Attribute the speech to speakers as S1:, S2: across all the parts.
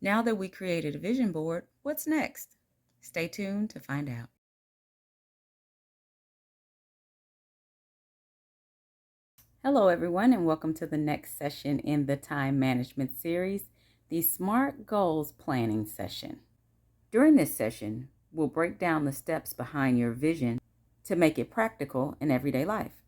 S1: Now that we created a vision board, what's next? Stay tuned to find out. Hello, everyone, and welcome to the next session in the time management series, the SMART Goals Planning session. During this session, we'll break down the steps behind your vision to make it practical in everyday life.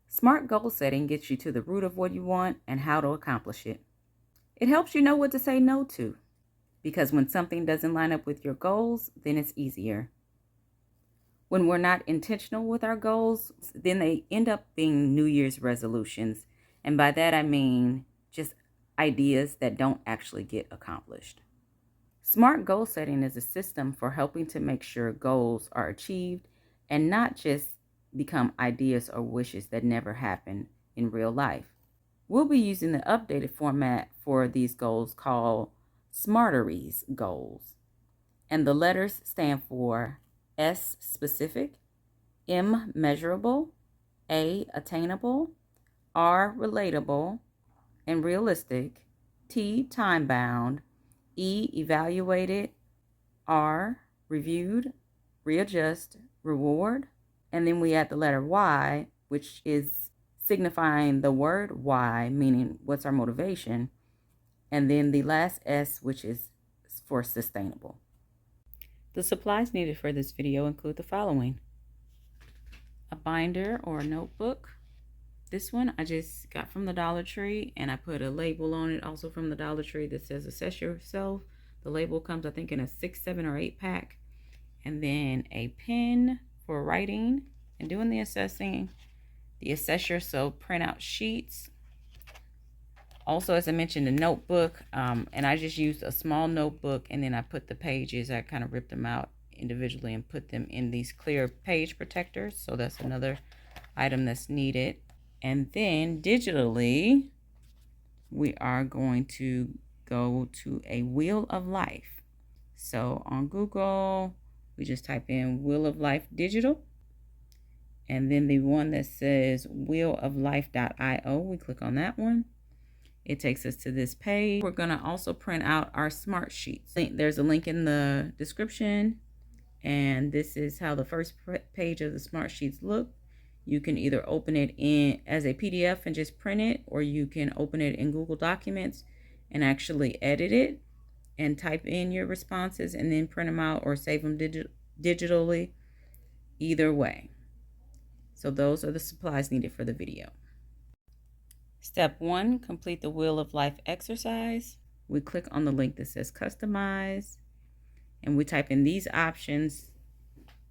S1: SMART goal setting gets you to the root of what you want and how to accomplish it. It helps you know what to say no to, because when something doesn't line up with your goals, then it's easier. When we're not intentional with our goals, then they end up being New Year's resolutions. And by that, I mean just ideas that don't actually get accomplished. SMART goal setting is a system for helping to make sure goals are achieved and not just become ideas or wishes that never happen in real life. We'll be using the updated format for these goals called SMARTERYS goals. And the letters stand for S, specific; M, measurable; A, attainable; R, relatable and realistic; T, time bound; E, evaluated; R, reviewed, readjust, reward. And then we add the letter Y, which is signifying the word why, meaning what's our motivation. And then the last S, which is for sustainable. The supplies needed for this video include the following: a binder or a notebook. This one I just got from the Dollar Tree, and I put a label on it also from the Dollar Tree that says assess yourself. The label comes, I think, in a 6, 7, or 8 pack. And then a pen for writing and doing the assessing. The assess yourself printout sheets. Also, as I mentioned, a notebook, and I just used a small notebook, and then I put the pages, I kind of ripped them out individually and put them in these clear page protectors. So that's another item that's needed. And then digitally, we are going to go to a Wheel of Life. So on Google, we just type in Wheel of Life Digital. And then the one that says wheeloflife.io, we click on that one. It takes us to this page. We're going to also print out our SMART sheets. There's a link in the description, and this is how the first page of the SMART sheets look. You can either open it in as a PDF and just print it, or you can open it in Google Documents and actually edit it and type in your responses and then print them out or save them digitally. Either way. So those are the supplies needed for the video. Step 1, complete the Wheel of Life exercise. We click on the link that says Customize, and we type in these options,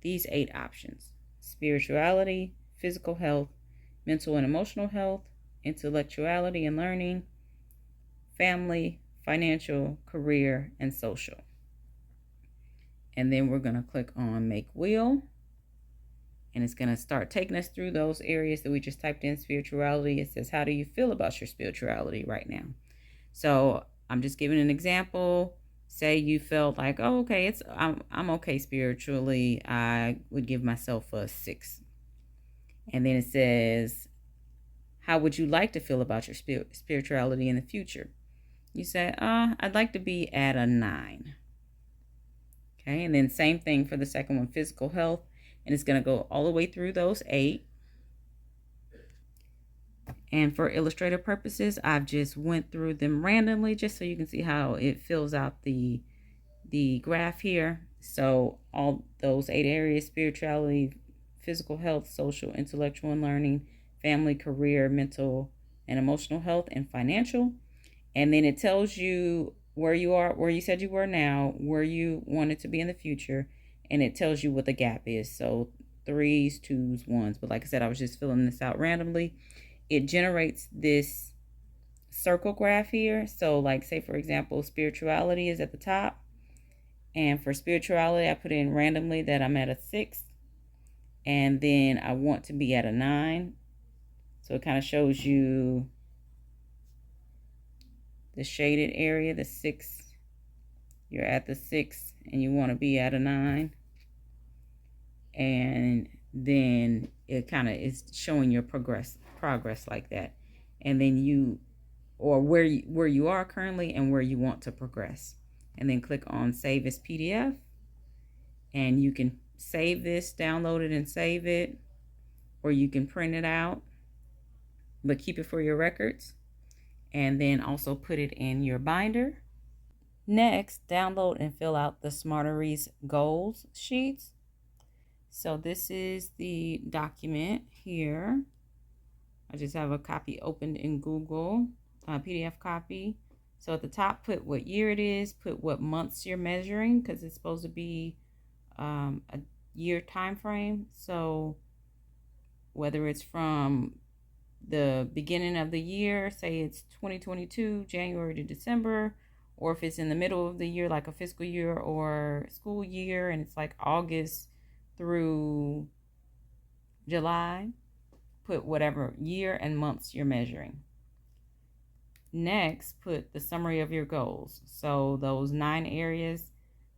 S1: these 8 options: spirituality, physical health, mental and emotional health, intellectuality and learning, family, financial, career, and social. And then we're going to click on Make Wheel. And it's going to start taking us through those areas that we just typed in. Spirituality, it says, how do you feel about your spirituality right now? So I'm just giving an example. Say you felt like, oh, okay, I'm okay spiritually. I would give myself a 6. And then it says, how would you like to feel about your spirituality in the future? You say, I'd like to be at a 9. Okay, and then same thing for the second one, physical health. And it's going to go all the way through those 8. And for illustrative purposes, I've just went through them randomly just so you can see how it fills out the graph here. So all those 8 areas: spirituality, physical health, social, intellectual and learning, family, career, mental and emotional health, and financial. And then it tells you where you are, where you said you were now, where you want it to be in the future. And it tells you what the gap is. So 3s, 2s, 1s. But like I said, I was just filling this out randomly. It generates this circle graph here. So like, say for example, spirituality is at the top. And for spirituality, I put in randomly that I'm at a 6. And then I want to be at a 9. So it kind of shows you the shaded area, the 6. You're at the 6 and you want to be at a 9. And then it kind of is showing your progress like that. And then you, or where you are currently and where you want to progress. and then click on Save as PDF. And you can save this, download it and save it, or you can print it out, but keep it for your records. And then also put it in your binder. Next, download and fill out the SMARTERYS goals sheets. So this is the document here. I just have a copy opened in Google, PDF copy. So at the top, put what year it is, put what months you're measuring, because it's supposed to be a year time frame. So whether it's from the beginning of the year, say it's 2022, January to December, or if it's in the middle of the year, like a fiscal year or school year, and it's like August through July, put whatever year and months you're measuring. Next, put the summary of your goals. So those 9 areas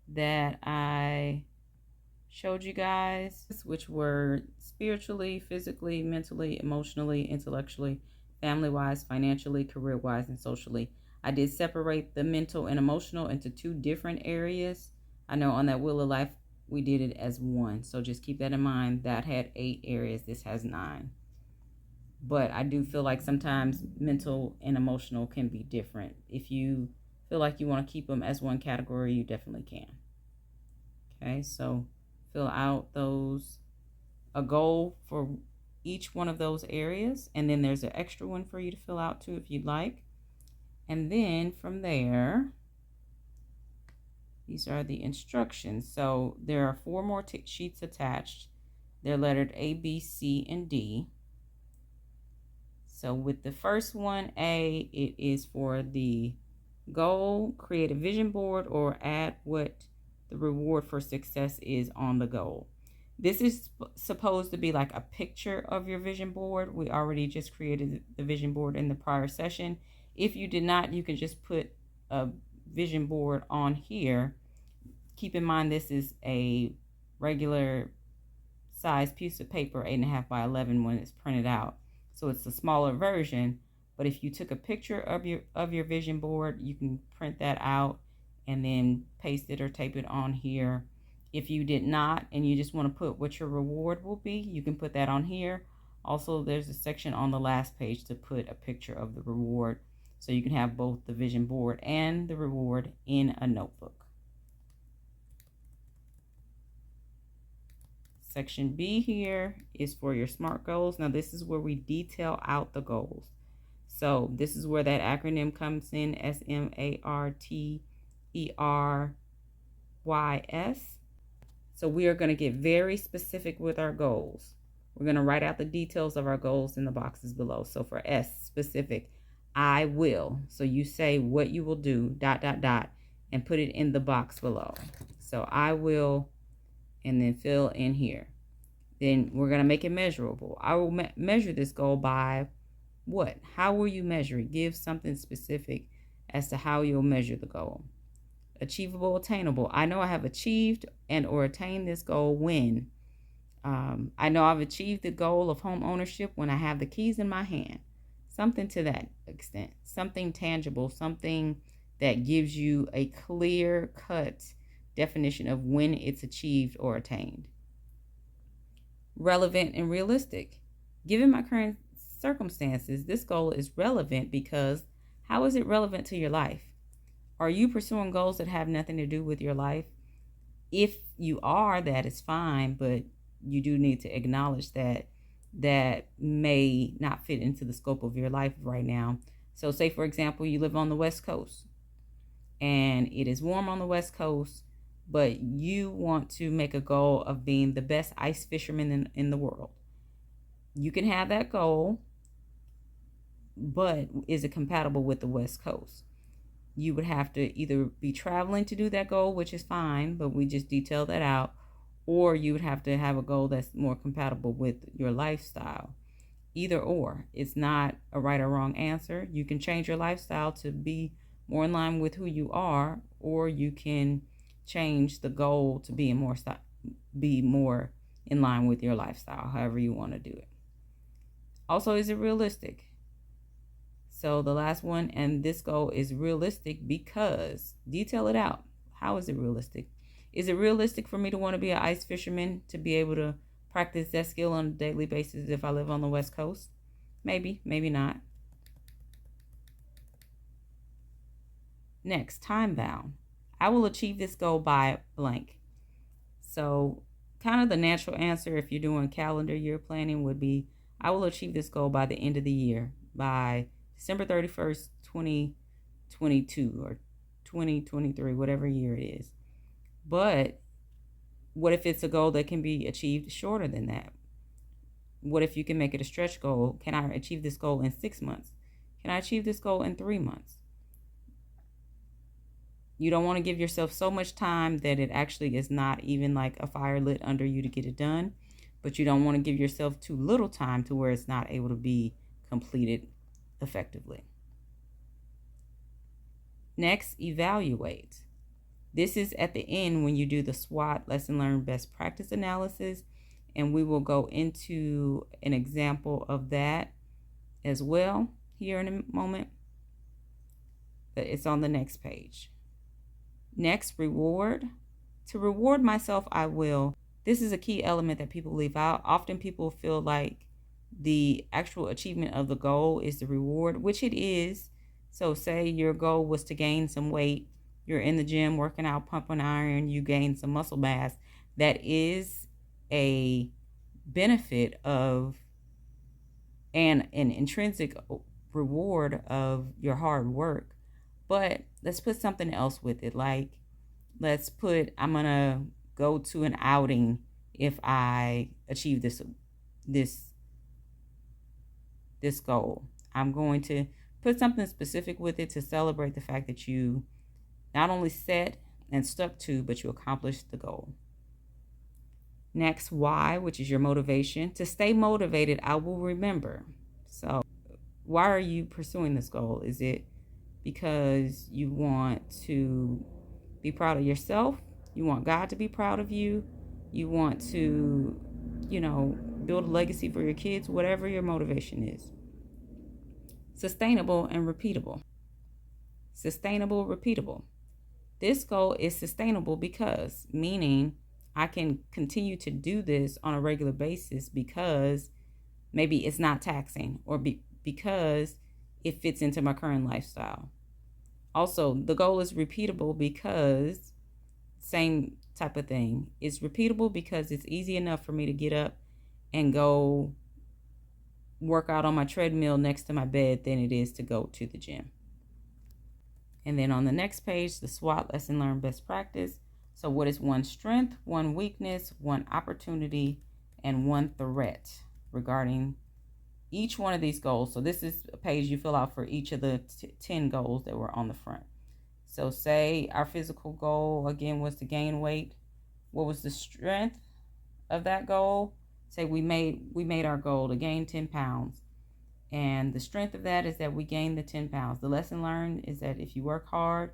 S1: that I showed you guys, which were spiritually, physically, mentally, emotionally, intellectually, family-wise, financially, career-wise, and socially. I did separate the mental and emotional into 2 different areas. I know on that Wheel of Life, we did it as 1. So just keep that in mind. That had 8 areas. This has 9. But I do feel like sometimes mental and emotional can be different. If you feel like you want to keep them as 1 category, you definitely can. Okay, so fill out a goal for each one of those areas. And then there's an extra one for you to fill out too if you'd like. And then from there, these are the instructions. So there are 4 more sheets attached. They're lettered A, B, C, and D. So with the first one, A, it is for the goal, create a vision board, or add what the reward for success is on the goal. This is supposed to be like a picture of your vision board. We already just created the vision board in the prior session. If you did not, you can just put a vision board on here. Keep in mind this is a regular size piece of paper, 8.5 by 11 when it's printed out. So it's a smaller version, but if you took a picture of your vision board, you can print that out and then paste it or tape it on here. If you did not and you just want to put what your reward will be, you can put that on here. Also, there's a section on the last page to put a picture of the reward, so you can have both the vision board and the reward in a notebook. Section B here is for your SMART goals. Now this is where we detail out the goals. So this is where that acronym comes in, SMARTERYS. So we are going to get very specific with our goals. We're going to write out the details of our goals in the boxes below. So for S, specific, I will. So you say what you will do, ... and put it in the box below. So I will, and then fill in here. Then we're going to make it measurable. I will measure this goal by what? How will you measure it? Give something specific as to how you'll measure the goal. Achievable, attainable. I know I have achieved and or attained this goal when I know I've achieved the goal of home ownership when I have the keys in my hand. Something to that extent. Something tangible. Something that gives you a clear-cut definition of when it's achieved or attained. Relevant and realistic. Given my current circumstances, this goal is relevant because how is it relevant to your life? Are you pursuing goals that have nothing to do with your life? If you are, that is fine, but you do need to acknowledge that that may not fit into the scope of your life right now. So say, for example, you live on the West Coast and it is warm on the West Coast, but you want to make a goal of being the best ice fisherman in the world. You can have that goal, but is it compatible with the West Coast? You would have to either be traveling to do that goal, which is fine, but we just detail that out, or you would have to have a goal that's more compatible with your lifestyle. Either or. It's not a right or wrong answer. You can change your lifestyle to be more in line with who you are, or you can change the goal to be more in line with your lifestyle, however you want to do it. Also, is it realistic? So the last one, and this goal is realistic because, detail it out. How is it realistic? Is it realistic for me to want to be an ice fisherman, to be able to practice that skill on a daily basis if I live on the West Coast? Maybe, maybe not. Next, time bound. I will achieve this goal by blank. So, kind of the natural answer if you're doing calendar year planning would be I will achieve this goal by the end of the year, by December 31st, 2022 or 2023, whatever year it is. But what if it's a goal that can be achieved shorter than that? What if you can make it a stretch goal? Can I achieve this goal in 6 months? Can I achieve this goal in 3 months? You don't want to give yourself so much time that it actually is not even like a fire lit under you to get it done. But you don't want to give yourself too little time to where it's not able to be completed effectively. Next, evaluate. This is at the end when you do the SWOT, lesson learned, best practice analysis. And we will go into an example of that as well here in a moment. It's on the next page. Next, reward. To reward myself, I will. This is a key element that people leave out. Often people feel like the actual achievement of the goal is the reward, which it is. So say your goal was to gain some weight. You're in the gym working out, pumping iron, you gain some muscle mass. That is a benefit of and an intrinsic reward of your hard work. But let's put something else with it. Like, let's put, I'm going to go to an outing if I achieve this goal. I'm going to put something specific with it to celebrate the fact that you not only set and stuck to, but you accomplished the goal. Next, why, which is your motivation. To stay motivated, I will remember. So why are you pursuing this goal? Is it because you want to be proud of yourself? You want God to be proud of you? You want to, build a legacy for your kids? Whatever your motivation is. Sustainable and repeatable. Sustainable, repeatable. This goal is sustainable because, meaning I can continue to do this on a regular basis because maybe it's not taxing or because it fits into my current lifestyle. Also, the goal is repeatable because, same type of thing. It's repeatable because it's easy enough for me to get up and go work out on my treadmill next to my bed than it is to go to the gym. And then on the next page, the SWOT, lesson learned, best practice. So what is one strength, one weakness, one opportunity, and one threat regarding each one of these goals? So this is a page you fill out for each of the 10 goals that were on the front. So say our physical goal, again, was to gain weight. What was the strength of that goal? Say we made our goal to gain 10 pounds. And the strength of that is that we gain the 10 pounds. The lesson learned is that if you work hard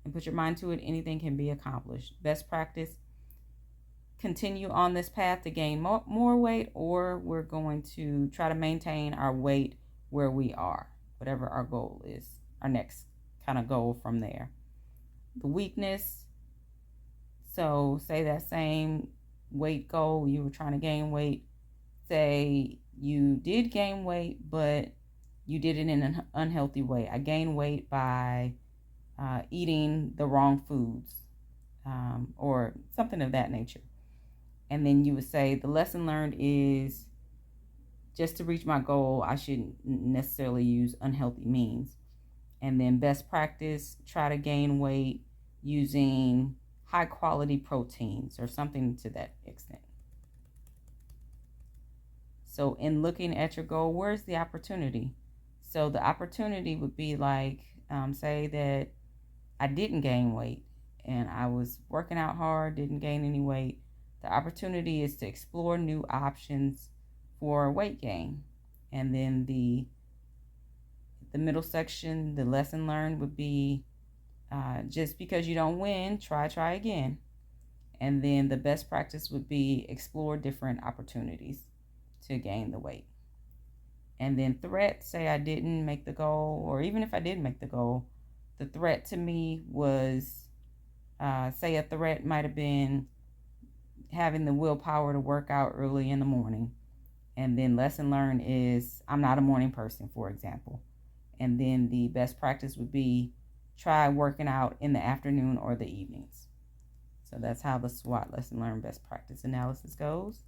S1: and put your mind to it, anything can be accomplished. Best practice, continue on this path to gain more weight, or we're going to try to maintain our weight where we are, whatever our goal is, our next kind of goal from there. The weakness, so say that same weight goal, you were trying to gain weight. Say you did gain weight, but you did it in an unhealthy way. I gained weight by eating the wrong foods or something of that nature. And then you would say the lesson learned is just to reach my goal, I shouldn't necessarily use unhealthy means. And then best practice, try to gain weight using high quality proteins or something to that extent. So in looking at your goal, where's the opportunity? So the opportunity would be like, say that I didn't gain weight and I was working out hard, didn't gain any weight. The opportunity is to explore new options for weight gain. And then the middle section, the lesson learned would be just because you don't win, try again. And then the best practice would be explore different opportunities to gain the weight. And then threat, say I didn't make the goal, or even if I did make the goal, the threat to me was Say a threat might have been having the willpower to work out early in the morning. And then lesson learned is I'm not a morning person, for example. And then the best practice would be try working out in the afternoon or the evenings. So that's how the SWOT lesson learned best practice analysis goes.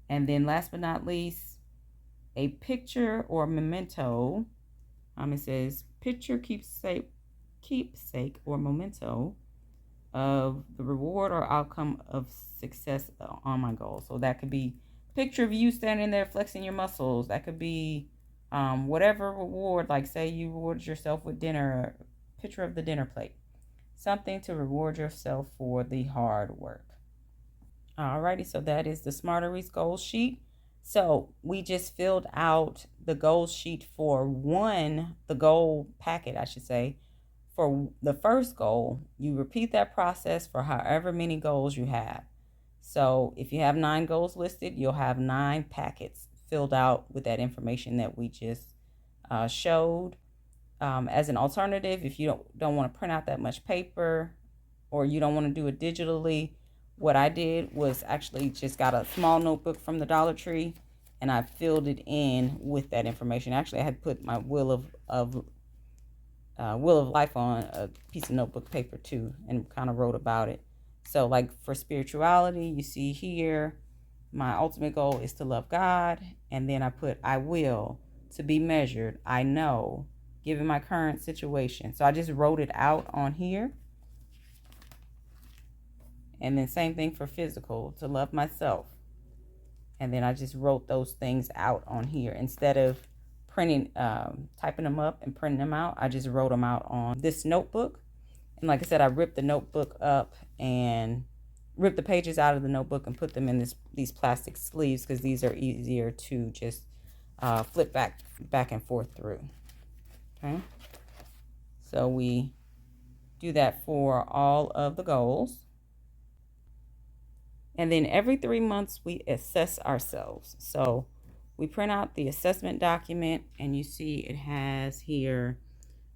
S1: And then last but not least, a picture or memento. It says picture keepsake or memento of the reward or outcome of success on my goal. So that could be a picture of you standing there flexing your muscles. That could be whatever reward, like say you rewarded yourself with dinner, a picture of the dinner plate. Something to reward yourself for the hard work. Alrighty, so that is the SMARTERYS goal sheet. So we just filled out the goal sheet for the goal packet, I should say. For the first goal, you repeat that process for however many goals you have. So if you have 9 goals listed, you'll have 9 packets filled out with that information that we just showed. As an alternative, if you don't want to print out that much paper or you don't want to do it digitally, what I did was actually just got a small notebook from the Dollar Tree and I filled it in with that information. Actually, I had put my Wheel of Life on a piece of notebook paper too and kind of wrote about it. So like for spirituality, you see here, my ultimate goal is to love God. And then I put, I will, to be measured, I know, given my current situation. So I just wrote it out on here. And then same thing for physical, to love myself. And then I just wrote those things out on here. Instead of typing them up and printing them out, I just wrote them out on this notebook. And like I said, I ripped the notebook up and ripped the pages out of the notebook and put them in these plastic sleeves because these are easier to just flip back and forth through. Okay, so we do that for all of the goals. And then every 3 months, we assess ourselves. So we print out the assessment document, and you see it has here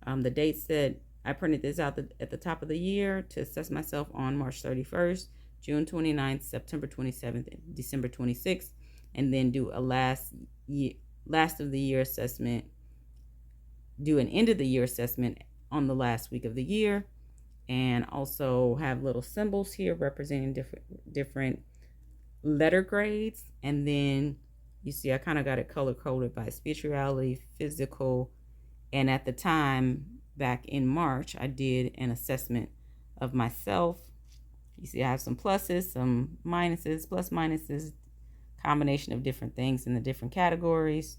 S1: the dates that I printed this out at the top of the year to assess myself on March 31st, June 29th, September 27th, and December 26th, and then do a last of the year assessment, do an end of the year assessment on the last week of the year, and also have little symbols here representing different letter grades. And then you see I kind of got it color coded by spirituality, physical, and at the time back in March I did an assessment of myself. You see I have some pluses, some minuses, plus minuses, combination of different things in the different categories,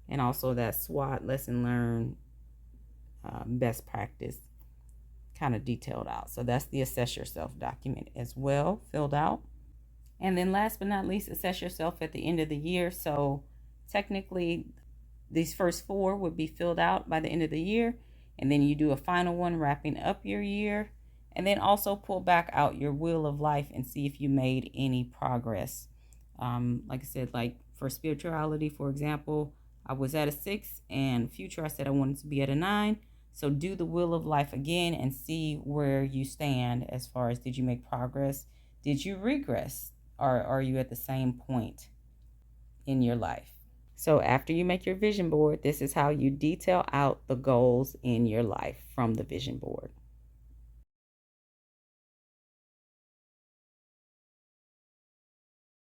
S1: and also that SWOT lesson learned best practice kind of detailed out. So that's the assess yourself document as well, filled out. And then last but not least, assess yourself at the end of the year. So technically these first 4 would be filled out by the end of the year, and then you do a final one wrapping up your year, and then also pull back out your Wheel of Life and see if you made any progress. Like I said, like for spirituality, for example, I was at a 6, and future I said I wanted to be at a 9. So do the Wheel of Life again and see where you stand as far as, did you make progress? Did you regress? Or are you at the same point in your life? So after you make your vision board, this is how you detail out the goals in your life from the vision board.